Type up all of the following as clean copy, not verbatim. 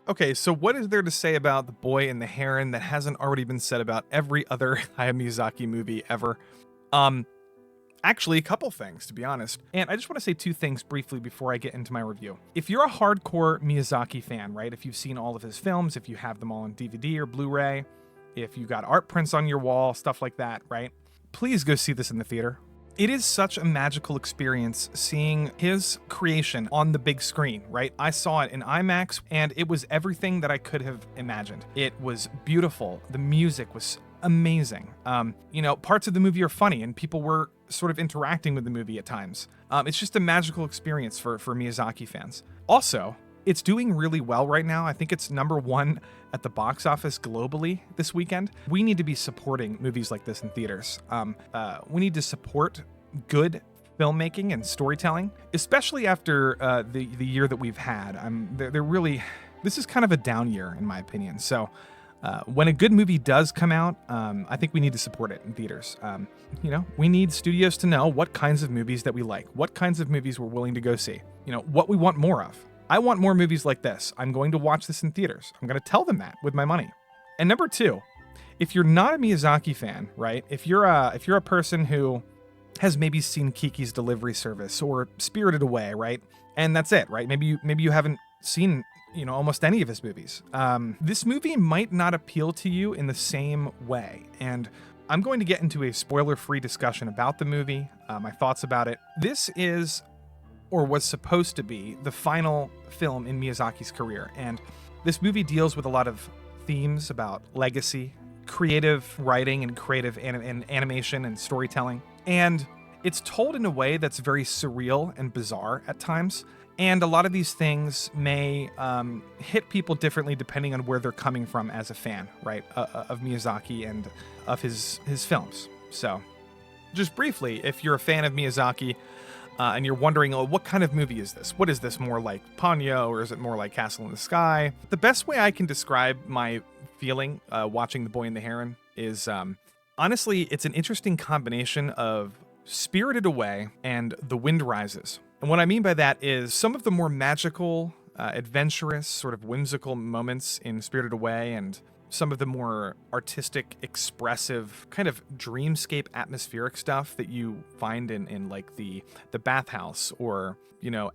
Okay, so what is there to say about The Boy and the Heron that hasn't already been said about every other Hayao Miyazaki movie ever? Um, Actually, a couple things, to be honest. And I just want to say two things briefly before I get into my review. If you're a hardcore Miyazaki fan, right? If you've seen all of his films, if you have them all on DVD or Blu-ray, if you got art prints on your wall, stuff like that, right? Please go see this in the theater. It is such a magical experience seeing his creation on the big screen, right? I saw it in IMAX and it was everything that I could have imagined. It was beautiful. The music was amazing. Parts of the movie are funny and people were sort of interacting with the movie at times. It's just a magical experience for Miyazaki fans. Also, it's doing really well right now. I think it's #1 at the box office globally this weekend. We need to be supporting movies like this in theaters. We need to support good filmmaking and storytelling, especially after the year that we've had. They're really, this is kind of a down year in my opinion. So when a good movie does come out, I think we need to support it in theaters. We need studios to know what kinds of movies that we like, what kinds of movies we're willing to go see, what we want more of. I want more movies like this. I'm going to watch this in theaters. I'm going to tell them that with my money. And #2, if you're not a Miyazaki fan, right? If you're a person who has maybe seen Kiki's Delivery Service or Spirited Away, right? And that's it, right? Maybe you haven't seen almost any of his movies. This movie might not appeal to you in the same way. And I'm going to get into a spoiler-free discussion about the movie, my thoughts about it. This is, or was supposed to be, the final film in Miyazaki's career. And this movie deals with a lot of themes about legacy, creative writing and creative animation and storytelling. And it's told in a way that's very surreal and bizarre at times. And a lot of these things may hit people differently depending on where they're coming from as a fan, right, of Miyazaki and of his films. So, just briefly, if you're a fan of Miyazaki and you're wondering, what kind of movie is this? What is this, more like Ponyo or is it more like Castle in the Sky? The best way I can describe my feeling watching The Boy and the Heron is, honestly, it's an interesting combination of Spirited Away and The Wind Rises. And what I mean by that is some of the more magical, adventurous, sort of whimsical moments in Spirited Away and some of the more artistic, expressive, kind of dreamscape atmospheric stuff that you find in like the bathhouse or,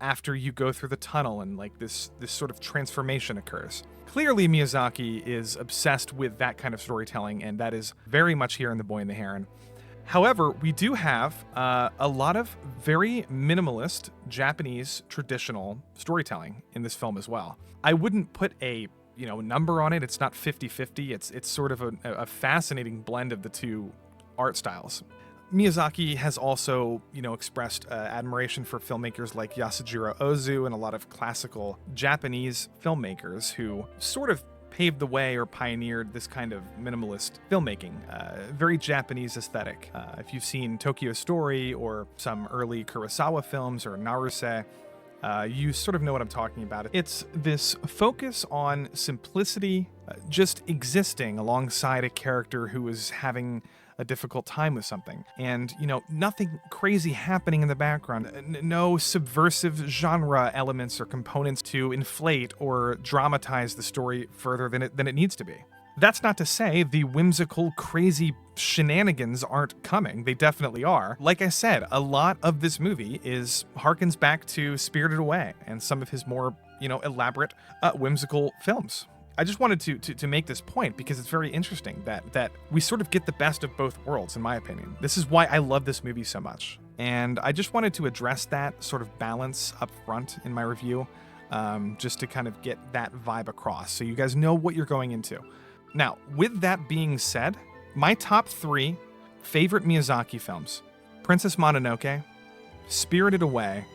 after you go through the tunnel and like this sort of transformation occurs. Clearly, Miyazaki is obsessed with that kind of storytelling, and that is very much here in The Boy and the Heron. However, we do have a lot of very minimalist Japanese traditional storytelling in this film as well. I wouldn't put a number on it. It's not 50-50. It's sort of a fascinating blend of the two art styles. Miyazaki has also, expressed admiration for filmmakers like Yasujiro Ozu and a lot of classical Japanese filmmakers who sort of paved the way or pioneered this kind of minimalist filmmaking, very Japanese aesthetic. If you've seen Tokyo Story or some early Kurosawa films or Naruse, you sort of know what I'm talking about. It's this focus on simplicity, just existing alongside a character who is having a difficult time with something. And, nothing crazy happening in the background. No subversive genre elements or components to inflate or dramatize the story further than it needs to be. That's not to say the whimsical, crazy shenanigans aren't coming. They definitely are. Like I said, a lot of this movie harkens back to Spirited Away and some of his more, elaborate, whimsical films. I just wanted to make this point because it's very interesting that we sort of get the best of both worlds, in my opinion. This is why I love this movie so much. And I just wanted to address that sort of balance up front in my review, just to kind of get that vibe across so you guys know what you're going into. Now, with that being said, my top 3 favorite Miyazaki films: Princess Mononoke, Spirited Away,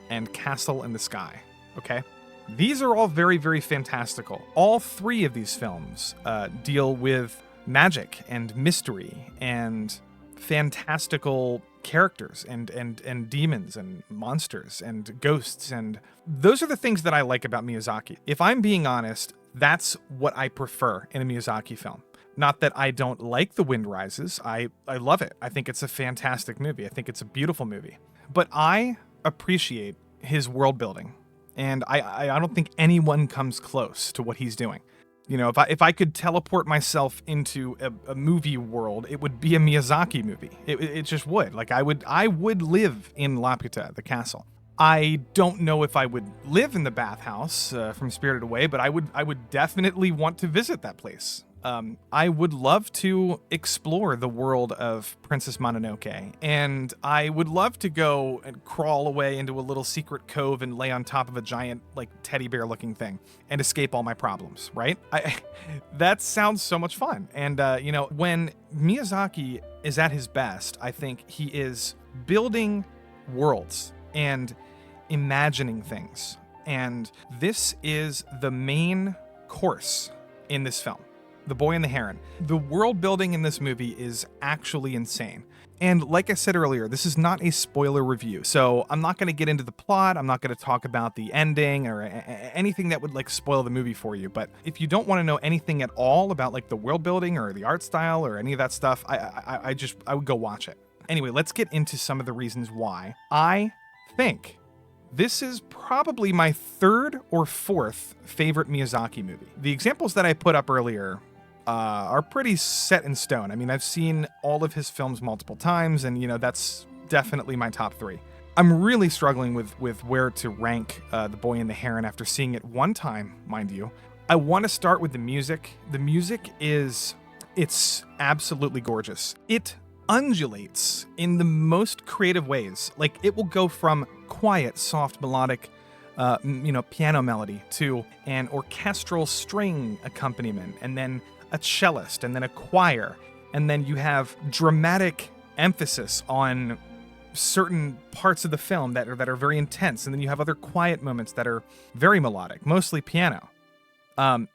and Castle in the Sky, okay? These are all very, very fantastical. All 3 of these films deal with magic and mystery and fantastical characters and demons and monsters and ghosts, and those are the things that I like about Miyazaki. If I'm being honest, that's what I prefer in a Miyazaki film. Not that I don't like The Wind Rises. I love it. I think it's a fantastic movie. I think it's a beautiful movie. But I appreciate his world building And I don't think anyone comes close to what he's doing. You know, if I could teleport myself into a movie world, it would be a Miyazaki movie. It just would. Like I would live in Laputa, the castle. I don't know if I would live in the bathhouse from Spirited Away, but I would definitely want to visit that place. I would love to explore the world of Princess Mononoke, and I would love to go and crawl away into a little secret cove and lay on top of a giant, like, teddy bear looking thing and escape all my problems, right? That sounds so much fun. And, you know, when Miyazaki is at his best, I think he is building worlds and imagining things. And this is the main course in this film. The Boy and the Heron. The world building in this movie is actually insane. And like I said earlier, this is not a spoiler review, so I'm not going to get into the plot. I'm not going to talk about the ending or anything that would like spoil the movie for you. But if you don't want to know anything at all about like the world building or the art style or any of that stuff, I would go watch it. Anyway, let's get into some of the reasons why I think this is probably my third or fourth favorite Miyazaki movie. The examples that I put up earlier are pretty set in stone. I mean, I've seen all of his films multiple times, and, you know, that's definitely my top three. I'm really struggling with where to rank The Boy and the Heron after seeing it one time, mind you. I want to start with the music. The music it's absolutely gorgeous. It undulates in the most creative ways. Like, it will go from quiet, soft, melodic, piano melody to an orchestral string accompaniment, and then a cellist, and then a choir, and then you have dramatic emphasis on certain parts of the film that are very intense, and then you have other quiet moments that are very melodic, mostly piano. I'm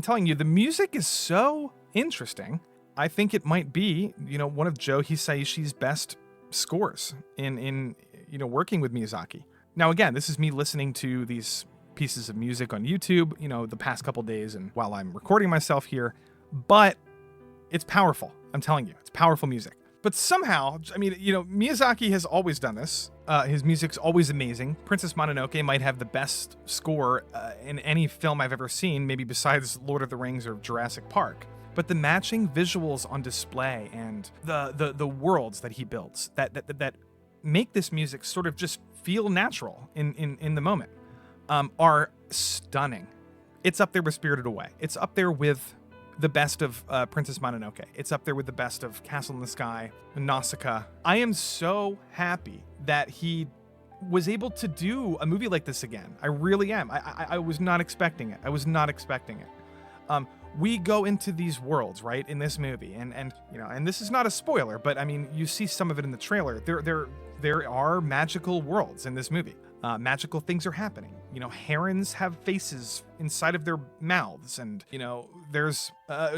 telling you, the music is so interesting. I think it might be, you know, one of Joe Hisaishi's best scores in working with Miyazaki. Now, again, this is me listening to these pieces of music on YouTube, you know, the past couple days and while I'm recording myself here, but it's powerful. I'm telling you, it's powerful music. But somehow, I mean, you know, Miyazaki has always done this. His music's always amazing. Princess Mononoke might have the best score in any film I've ever seen, maybe besides Lord of the Rings or Jurassic Park. But the matching visuals on display and the worlds that he builds that make this music sort of just feel natural in the moment are stunning. It's up there with Spirited Away. It's up there with the best of Princess Mononoke. It's up there with the best of Castle in the Sky, Nausicaa. I am so happy that he was able to do a movie like this again. I really am. I was not expecting it. We go into these worlds, right, in this movie, and you know, and this is not a spoiler, but I mean, you see some of it in the trailer. There are magical worlds in this movie. Magical things are happening. You know, herons have faces inside of their mouths, and, you know, there's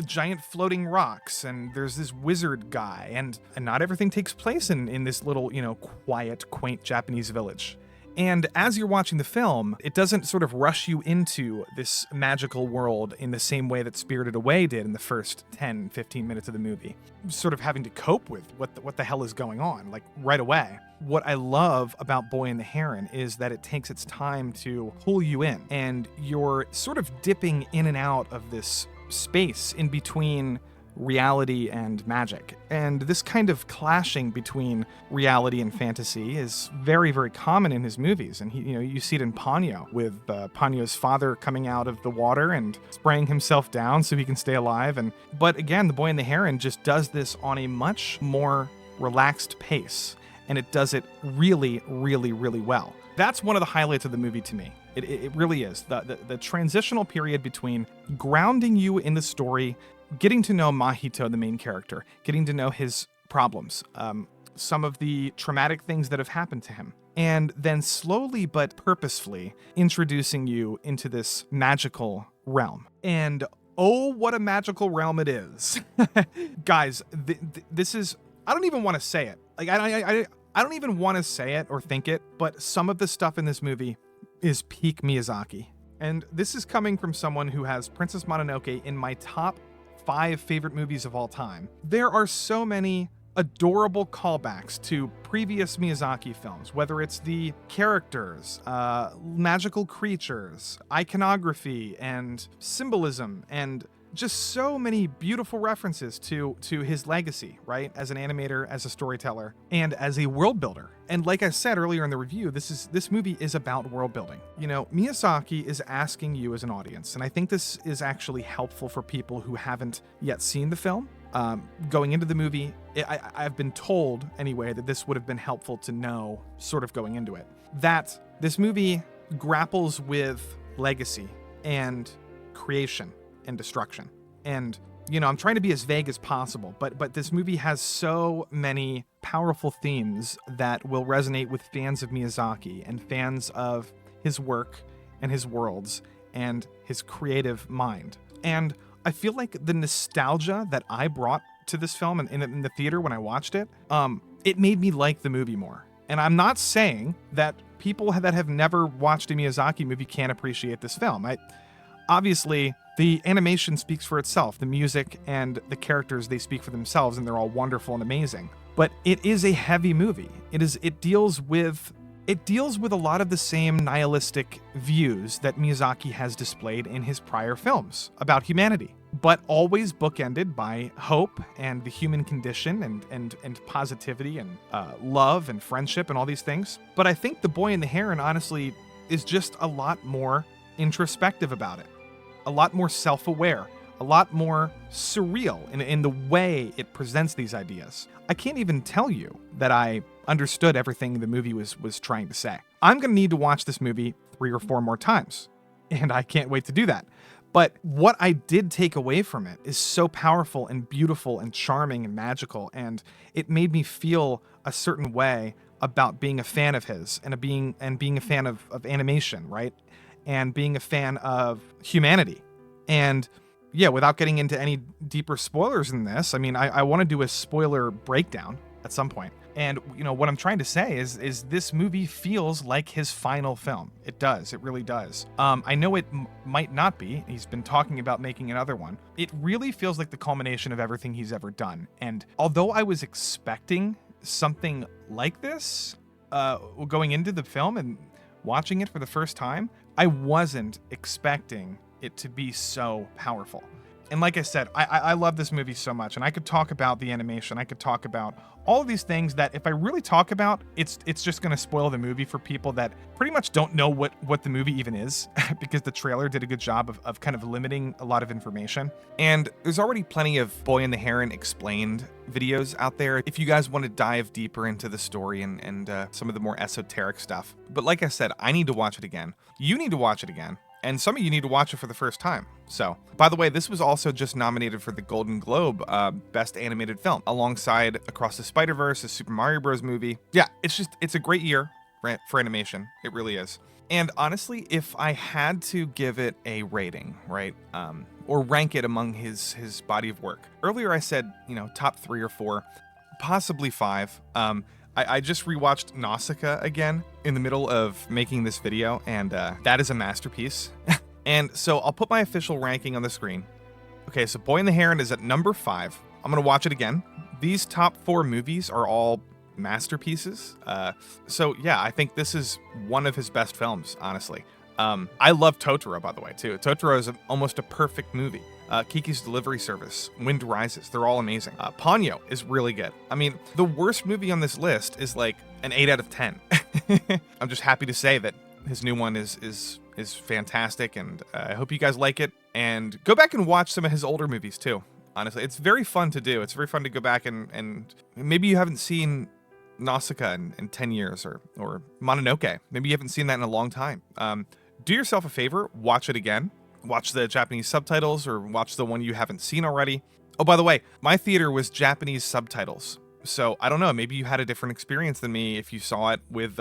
giant floating rocks, and there's this wizard guy, and not everything takes place in this little, you know, quiet, quaint Japanese village. And as you're watching the film, it doesn't sort of rush you into this magical world in the same way that Spirited Away did in the first 10, 15 minutes of the movie. Sort of having to cope with what the hell is going on, like, right away. What I love about Boy and the Heron is that it takes its time to pull you in, and you're sort of dipping in and out of this space in between reality and magic. And this kind of clashing between reality and fantasy is very, very common in his movies. And you see it in Ponyo, with Ponyo's father coming out of the water and spraying himself down so he can stay alive. But again, The Boy and the Heron just does this on a much more relaxed pace, and it does it really, really, really well. That's one of the highlights of the movie to me. It really is. The transitional period between grounding you in the story, getting to know Mahito, the main character, getting to know his problems, some of the traumatic things that have happened to him, and then slowly but purposefully introducing you into this magical realm. And oh, what a magical realm it is. Guys, this is, I don't even want to say it. Like, I don't even want to say it or think it, but some of the stuff in this movie is peak Miyazaki. And this is coming from someone who has Princess Mononoke in my top 5 favorite movies of all time. There are so many adorable callbacks to previous Miyazaki films, whether it's the characters, magical creatures, iconography, and symbolism, and just so many beautiful references to his legacy, right? As an animator, as a storyteller, and as a world builder. And like I said earlier in the review, this movie is about world building. You know, Miyazaki is asking you as an audience, and I think this is actually helpful for people who haven't yet seen the film. Going into the movie, I've been told anyway that this would have been helpful to know sort of going into it, that this movie grapples with legacy and creation and destruction. And, you know, I'm trying to be as vague as possible, but this movie has so many powerful themes that will resonate with fans of Miyazaki and fans of his work and his worlds and his creative mind. And I feel like the nostalgia that I brought to this film in the theater when I watched it, it made me like the movie more. And I'm not saying that people that have never watched a Miyazaki movie can't appreciate this film. Obviously, the animation speaks for itself. The music and the characters, they speak for themselves, and they're all wonderful and amazing. But it is a heavy movie. It deals with a lot of the same nihilistic views that Miyazaki has displayed in his prior films about humanity, but always bookended by hope and the human condition and positivity and love and friendship and all these things. But I think The Boy and the Heron, honestly, is just a lot more introspective about it, a lot more self-aware, a lot more surreal in the way it presents these ideas. I can't even tell you that I understood everything the movie was trying to say. I'm going to need to watch this movie 3 or 4 more times, and I can't wait to do that. But what I did take away from it is so powerful and beautiful and charming and magical, and it made me feel a certain way about being a fan of his and being a fan of animation, right? And being a fan of humanity. And yeah, without getting into any deeper spoilers in this, I mean, I want to do a spoiler breakdown at some point. And, you know, what I'm trying to say is this movie feels like his final film. It does. It really does. I know it might not be. He's been talking about making another one. It really feels like the culmination of everything he's ever done. And although I was expecting something like this going into the film and watching it for the first time, I wasn't expecting it to be so powerful. And like I said, I love this movie so much, and I could talk about the animation, I could talk about all of these things that if I really talk about, it's just going to spoil the movie for people that pretty much don't know what the movie even is, because the trailer did a good job of kind of limiting a lot of information. And there's already plenty of Boy and the Heron explained videos out there if you guys want to dive deeper into the story and some of the more esoteric stuff. But like I said, I need to watch it again. You need to watch it again. And some of you need to watch it for the first time. So, by the way, this was also just nominated for the Golden Globe Best Animated Film, alongside Across the Spider-Verse, a Super Mario Bros. Movie. Yeah, it's a great year for animation. It really is. And honestly, if I had to give it a rating, right, or rank it among his body of work. Earlier I said, you know, top 3 or 4, possibly 5. I just rewatched Nausicaa again in the middle of making this video, and that is a masterpiece. And so I'll put my official ranking on the screen. Okay, so Boy and the Heron is at number 5. I'm gonna watch it again. These top 4 movies are all masterpieces. So yeah, I think this is one of his best films, honestly. I love Totoro, by the way, too. Totoro is almost a perfect movie. Kiki's Delivery Service, Wind Rises, they're all amazing. Ponyo is really good. I mean, the worst movie on this list is like an 8 out of 10. I'm just happy to say that his new one is fantastic, and I hope you guys like it. And go back and watch some of his older movies too. Honestly, it's very fun to do. It's very fun to go back and maybe you haven't seen Nausicaa in 10 years or Mononoke. Maybe you haven't seen that in a long time. Do yourself a favor, watch it again. Watch the Japanese subtitles or watch the one you haven't seen already. Oh, by the way, my theater was Japanese subtitles. So I don't know, maybe you had a different experience than me if you saw it with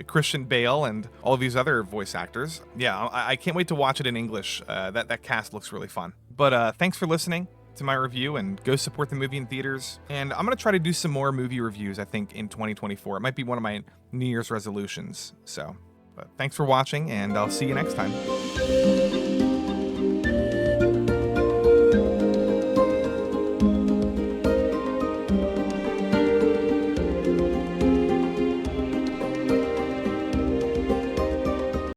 Christian Bale and all of these other voice actors. Yeah, I can't wait to watch it in English. That cast looks really fun. But thanks for listening to my review, and go support the movie in theaters. And I'm going to try to do some more movie reviews, I think, in 2024. It might be one of my New Year's resolutions. So, but thanks for watching, and I'll see you next time.